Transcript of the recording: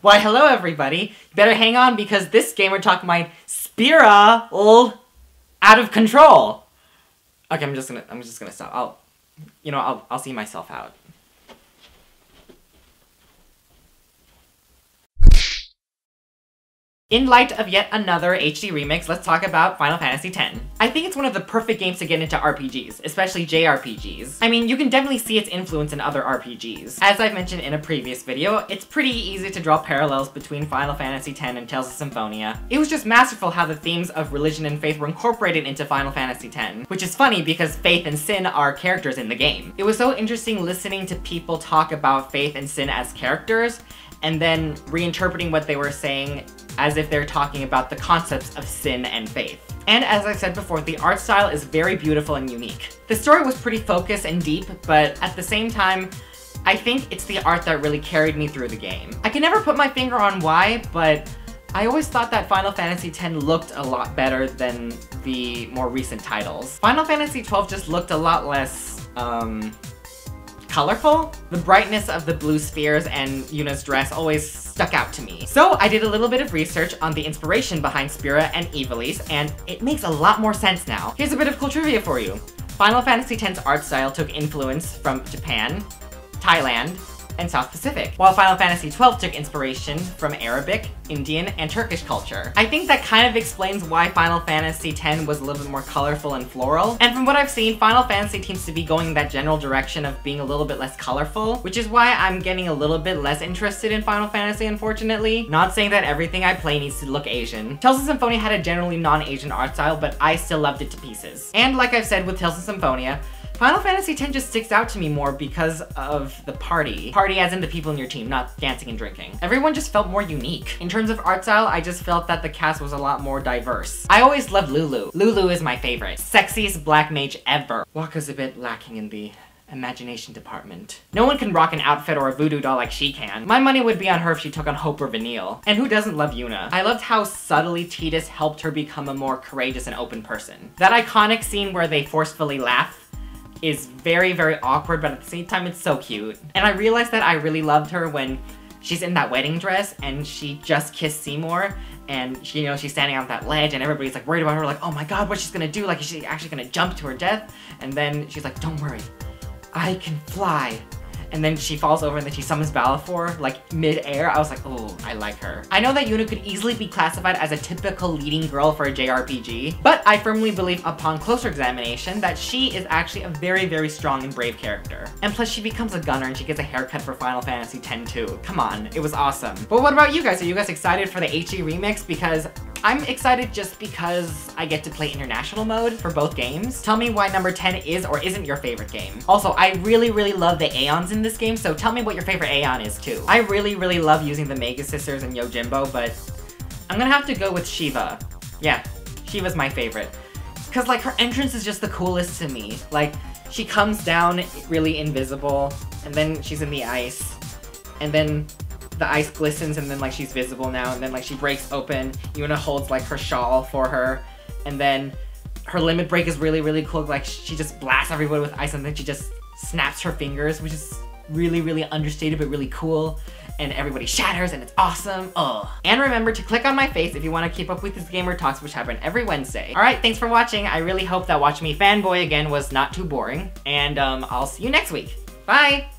Why, hello everybody. You better hang on because this gamer talk might spiral out of control. Okay, I'm just gonna stop. I'll see myself out. In light of yet another HD remix, let's talk about Final Fantasy X. I think it's one of the perfect games to get into RPGs, especially JRPGs. I mean, you can definitely see its influence in other RPGs. As I've mentioned in a previous video, it's pretty easy to draw parallels between Final Fantasy X and Tales of Symphonia. It was just masterful how the themes of religion and faith were incorporated into Final Fantasy X, which is funny because faith and sin are characters in the game. It was so interesting listening to people talk about faith and sin as characters, and then reinterpreting what they were saying as if they're talking about the concepts of sin and faith. And as I've said before, the art style is very beautiful and unique. The story was pretty focused and deep, but at the same time, I think it's the art that really carried me through the game. I can never put my finger on why, but I always thought that Final Fantasy X looked a lot better than the more recent titles. Final Fantasy XII just looked a lot less, colorful. The brightness of the blue spheres and Yuna's dress always stuck out to me. So I did a little bit of research on the inspiration behind Spira and Ivalice, and it makes a lot more sense now. Here's a bit of cool trivia for you. Final Fantasy X's art style took influence from Japan, Thailand, and South Pacific, while Final Fantasy XII took inspiration from Arabic, Indian, and Turkish culture. I think that kind of explains why Final Fantasy X was a little bit more colorful and floral, and from what I've seen, Final Fantasy seems to be going in that general direction of being a little bit less colorful, which is why I'm getting a little bit less interested in Final Fantasy, unfortunately. Not saying that everything I play needs to look Asian. Tales of Symphonia had a generally non-Asian art style, but I still loved it to pieces. And like I've said with Tales of Symphonia, Final Fantasy X just sticks out to me more because of the party. Party as in the people in your team, not dancing and drinking. Everyone just felt more unique. In terms of art style, I just felt that the cast was a lot more diverse. I always loved Lulu. Lulu is my favorite. Sexiest black mage ever. Wakka's a bit lacking in the imagination department. No one can rock an outfit or a voodoo doll like she can. My money would be on her if she took on Hope or Vanille. And who doesn't love Yuna? I loved how subtly Tidus helped her become a more courageous and open person. That iconic scene where they forcefully laugh is very, very awkward, but at the same time, it's so cute. And I realized that I really loved her when she's in that wedding dress and she just kissed Seymour and she, she's standing on that ledge and everybody's like worried about her, like, oh my god, what's she gonna do? Like, is she actually gonna jump to her death? And then she's like, don't worry, I can fly. And then she falls over and then she summons Balfour, like, mid-air. I was like, oh, I like her. I know that Yuna could easily be classified as a typical leading girl for a JRPG, but I firmly believe upon closer examination that she is actually a very, very strong and brave character. And plus, she becomes a gunner and she gets a haircut for Final Fantasy X too. Come on, it was awesome. But what about you guys? Are you guys excited for the HD remix? Because I'm excited just because I get to play international mode for both games. Tell me why number 10 is or isn't your favorite game. Also, I really, really love the Aeons in this game, so tell me what your favorite Aeon is too. I really, really love using the Mega Sisters and Yojimbo, but I'm gonna have to go with Shiva. Yeah, Shiva's my favorite. Cause like her entrance is just the coolest to me. Like, she comes down really invisible, and then she's in the ice, and then the ice glistens and then like she's visible now, and then like she breaks open, Yuna holds like her shawl for her, and then her limit break is really, really cool. Like she just blasts everybody with ice and then she just snaps her fingers, which is really, really understated but really cool, and everybody shatters and it's awesome. Ugh. And remember to click on my face if you want to keep up with these gamer talks, which happen every Wednesday. Alright, thanks for watching. I really hope that watching me fanboy again was not too boring, and I'll see you next week. Bye!